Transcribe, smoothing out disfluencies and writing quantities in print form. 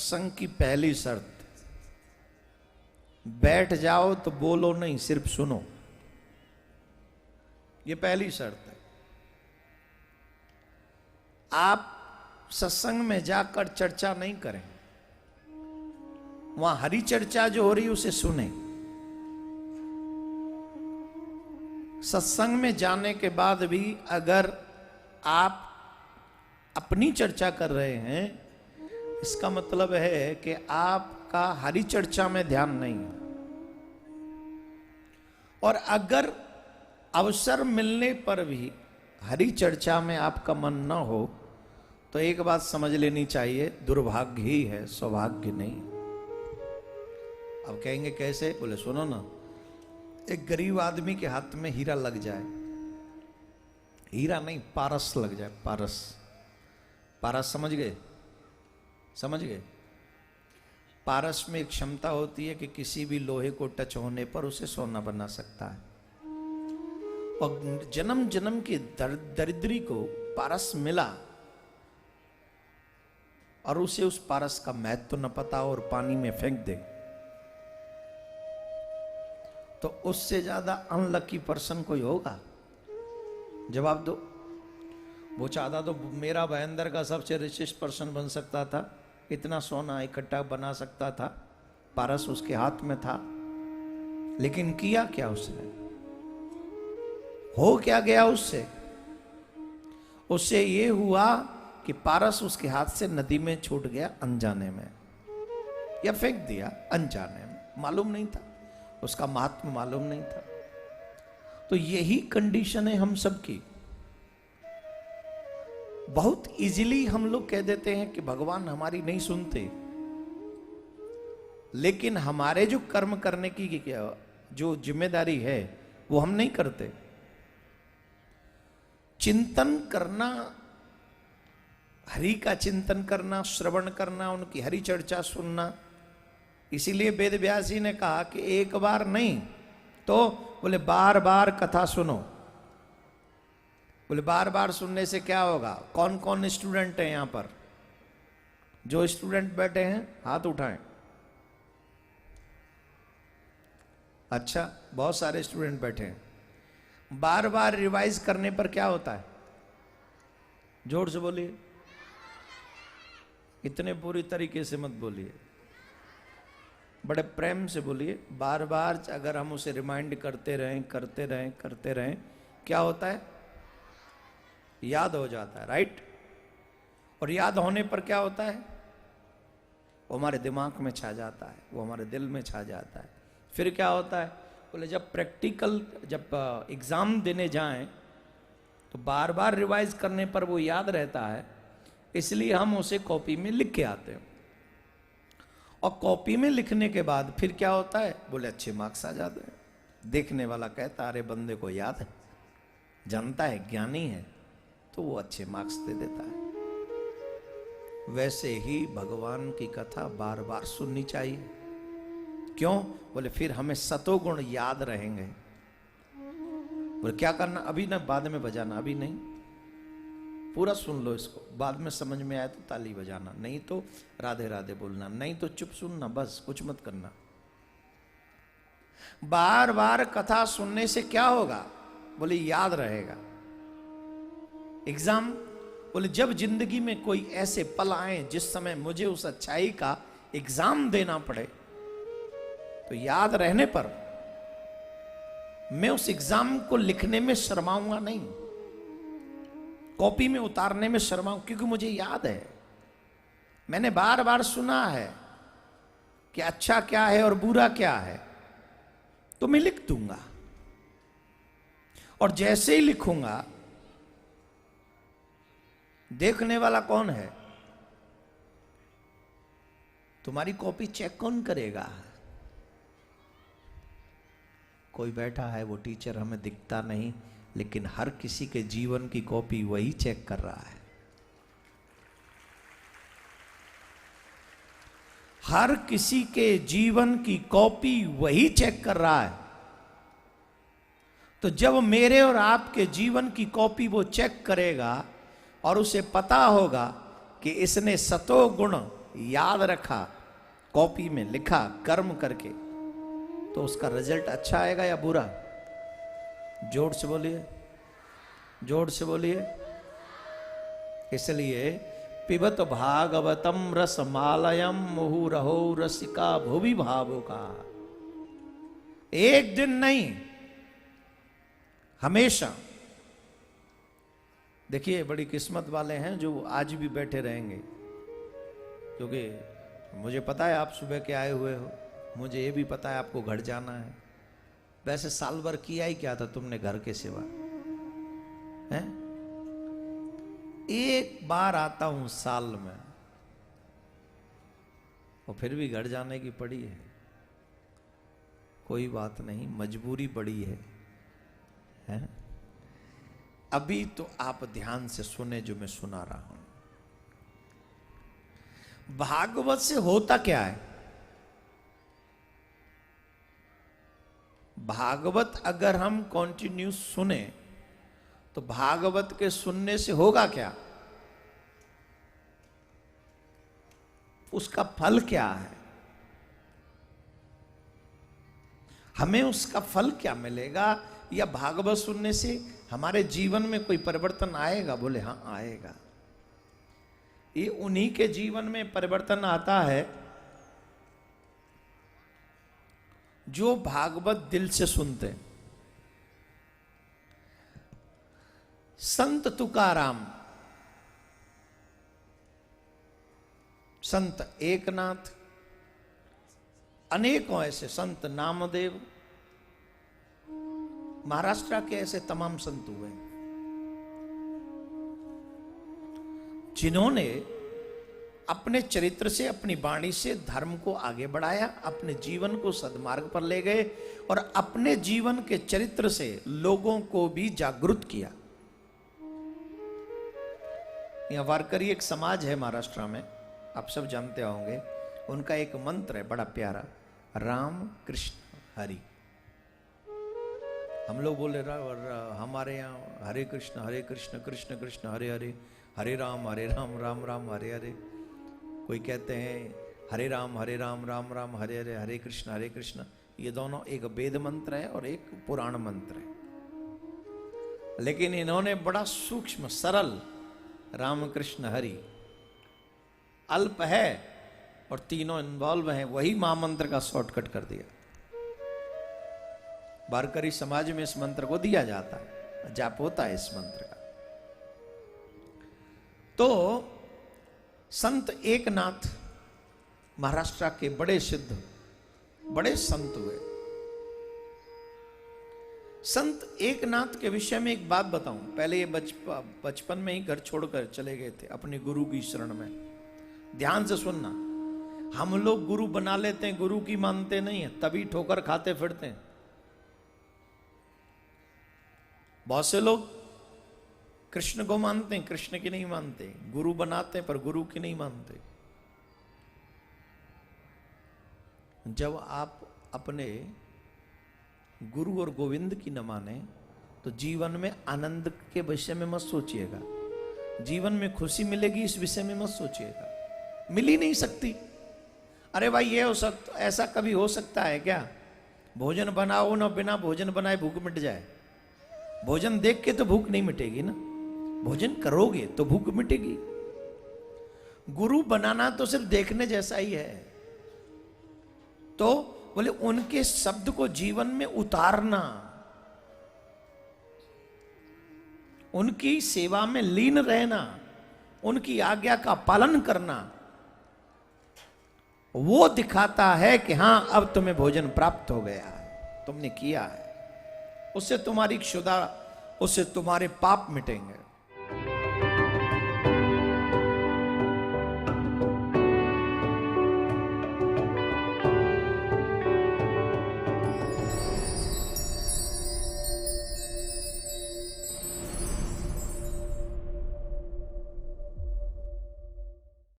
सत्संग की पहली शर्त, बैठ जाओ तो बोलो नहीं, सिर्फ सुनो। ये पहली शर्त है। आप सत्संग में जाकर चर्चा नहीं करें, वहां हरी चर्चा जो हो रही उसे सुने। सत्संग में जाने के बाद भी अगर आप अपनी चर्चा कर रहे हैं, इसका मतलब है कि आपका हरी चर्चा में ध्यान नहीं है। और अगर अवसर मिलने पर भी हरी चर्चा में आपका मन न हो तो एक बात समझ लेनी चाहिए, दुर्भाग्य ही है, सौभाग्य नहीं। अब कहेंगे कैसे? बोले सुनो ना, एक गरीब आदमी के हाथ में हीरा लग जाए, हीरा नहीं पारस लग जाए, पारस। पारस समझ गए? समझ गए? पारस में एक क्षमता होती है कि किसी भी लोहे को टच होने पर उसे सोना बना सकता है। और जन्म जन्म की दरिद्री को पारस मिला और उसे उस पारस का महत्व न पता और पानी में फेंक दे, तो उससे ज्यादा अनलकी पर्सन कोई होगा? जवाब दो। वो चाहता तो मेरा भयंदर का सबसे रिचेस्ट पर्सन बन सकता था, इतना सोना इकट्ठा बना सकता था, पारस उसके हाथ में था, लेकिन किया क्या उसने? हो क्या गया उससे? उससे ये हुआ कि पारस उसके हाथ से नदी में छूट गया अनजाने में, या फेंक दिया अनजाने में, मालूम नहीं था, उसका महात्मा मालूम नहीं था। तो यही कंडीशन है हम सबकी। बहुत इजीली हम लोग कह देते हैं कि भगवान हमारी नहीं सुनते, लेकिन हमारे जो कर्म करने की जो जिम्मेदारी है वो हम नहीं करते। चिंतन करना, हरि का चिंतन करना, श्रवण करना, उनकी हरि चर्चा सुनना। इसीलिए वेद व्यास जी ने कहा कि एक बार नहीं तो बोले बार बार कथा सुनो। बोले बार बार सुनने से क्या होगा? कौन कौन स्टूडेंट है यहां पर? जो स्टूडेंट बैठे हैं हाथ उठाएं। अच्छा, बहुत सारे स्टूडेंट बैठे हैं। बार बार रिवाइज करने पर क्या होता है? जोर से बोलिए, इतने पूरी तरीके से मत बोलिए, बड़े प्रेम से बोलिए। बार बार अगर हम उसे रिमाइंड करते रहें करते रहें करते रहें, क्या होता है? याद हो जाता है, राइट? और याद होने पर क्या होता है? वो हमारे दिमाग में छा जाता है, वो हमारे दिल में छा जाता है। फिर क्या होता है? बोले जब प्रैक्टिकल, जब एग्जाम देने जाएं तो बार बार रिवाइज करने पर वो याद रहता है, इसलिए हम उसे कॉपी में लिख के आते हैं। और कॉपी में लिखने के बाद फिर क्या होता है? बोले अच्छे मार्क्स आ जाते हैं। देखने वाला कहता अरे बंदे को याद है, जानता है, ज्ञानी है, तो वो अच्छे मार्क्स दे देता है। वैसे ही भगवान की कथा बार बार सुननी चाहिए। क्यों? बोले फिर हमें सतोगुण याद रहेंगे। बोले क्या करना? अभी ना, बाद में बजाना, अभी नहीं, पूरा सुन लो इसको, बाद में समझ में आए तो ताली बजाना, नहीं तो राधे राधे बोलना, नहीं तो चुप सुनना, बस कुछ मत करना। बार बार कथा सुनने से क्या होगा? बोले याद रहेगा। एग्जाम, बोले जब जिंदगी में कोई ऐसे पल आए जिस समय मुझे उस अच्छाई का एग्जाम देना पड़े, तो याद रहने पर मैं उस एग्जाम को लिखने में शर्माऊंगा नहीं, कॉपी में उतारने में शर्माऊं, क्योंकि मुझे याद है, मैंने बार बार सुना है कि अच्छा क्या है और बुरा क्या है, तो मैं लिख दूंगा। और जैसे ही लिखूंगा, देखने वाला कौन है? तुम्हारी कॉपी चेक कौन करेगा? कोई बैठा है, वो टीचर हमें दिखता नहीं, लेकिन हर किसी के जीवन की कॉपी वही चेक कर रहा है। हर किसी के जीवन की कॉपी वही चेक कर रहा है। तो जब मेरे और आपके जीवन की कॉपी वो चेक करेगा और उसे पता होगा कि इसने सतो गुण याद रखा, कॉपी में लिखा, कर्म करके, तो उसका रिजल्ट अच्छा आएगा या बुरा? जोर से बोलिए, जोर से बोलिए। इसलिए पिबत भागवतम रसमालयम मुहुरहो रसिका भुवि भावुका। एक दिन नहीं, हमेशा। देखिए, बड़ी किस्मत वाले हैं जो आज भी बैठे रहेंगे, क्योंकि मुझे पता है आप सुबह के आए हुए हो, मुझे ये भी पता है आपको घर जाना है। वैसे साल भर किया ही क्या था तुमने घर के सिवा, हैं? एक बार आता हूं साल में, और फिर भी घर जाने की पड़ी है। कोई बात नहीं, मजबूरी बड़ी है, हैं? अभी तो आप ध्यान से सुने जो मैं सुना रहा हूं। भागवत से होता क्या है? भागवत अगर हम कंटिन्यू सुने तो भागवत के सुनने से होगा क्या? उसका फल क्या है? हमें उसका फल क्या मिलेगा? या भागवत सुनने से हमारे जीवन में कोई परिवर्तन आएगा? बोले हां आएगा। ये उन्हीं के जीवन में परिवर्तन आता है जो भागवत दिल से सुनते हैं। संत तुकाराम, संत एकनाथ, अनेकों ऐसे संत, नामदेव, महाराष्ट्र के ऐसे तमाम संत हुए जिन्होंने अपने चरित्र से, अपनी वाणी से धर्म को आगे बढ़ाया, अपने जीवन को सद्मार्ग पर ले गए और अपने जीवन के चरित्र से लोगों को भी जागरूक किया। यह वारकरी एक समाज है महाराष्ट्र में, आप सब जानते होंगे। उनका एक मंत्र है बड़ा प्यारा, राम कृष्ण हरि। हम लोग बोले हमारे यहाँ हरे कृष्ण कृष्ण कृष्ण हरे हरे, हरे राम राम राम हरे हरे। कोई कहते हैं हरे राम राम राम हरे हरे, हरे कृष्ण। ये दोनों एक वेद मंत्र है और एक पुराण मंत्र है, लेकिन इन्होंने बड़ा सूक्ष्म सरल राम कृष्ण हरि, अल्प है और तीनों इन्वॉल्व हैं, वही महामंत्र का शॉर्टकट कर दिया। वारकरी समाज में इस मंत्र को दिया जाता है, जाप होता है इस मंत्र का। तो संत एकनाथ महाराष्ट्र के बड़े सिद्ध, बड़े संत हुए। संत एकनाथ के विषय में एक बात बताऊं। पहले ये बचपन में ही घर छोड़कर चले गए थे अपने गुरु की शरण में। ध्यान से सुनना, हम लोग गुरु बना लेते हैं, गुरु की मानते नहीं है, तभी ठोकर खाते फिरते हैं। बहुत से लोग कृष्ण को मानते हैं, कृष्ण की नहीं मानते, गुरु बनाते हैं पर गुरु की नहीं मानते। जब आप अपने गुरु और गोविंद की न माने तो जीवन में आनंद के विषय में मत सोचिएगा, जीवन में खुशी मिलेगी इस विषय में मत सोचिएगा, मिल ही नहीं सकती। अरे भाई ये हो सकता, ऐसा कभी हो सकता है क्या? भोजन बनाओ ना, बिना भोजन बनाए भूख मिट जाए? भोजन देख के तो भूख नहीं मिटेगी ना, भोजन करोगे तो भूख मिटेगी। गुरु बनाना तो सिर्फ देखने जैसा ही है। तो बोले उनके शब्द को जीवन में उतारना, उनकी सेवा में लीन रहना, उनकी आज्ञा का पालन करना, वो दिखाता है कि हां अब तुम्हें भोजन प्राप्त हो गया, तुमने किया है। उससे तुम्हारी क्षुधा, उससे तुम्हारे पाप मिटेंगे।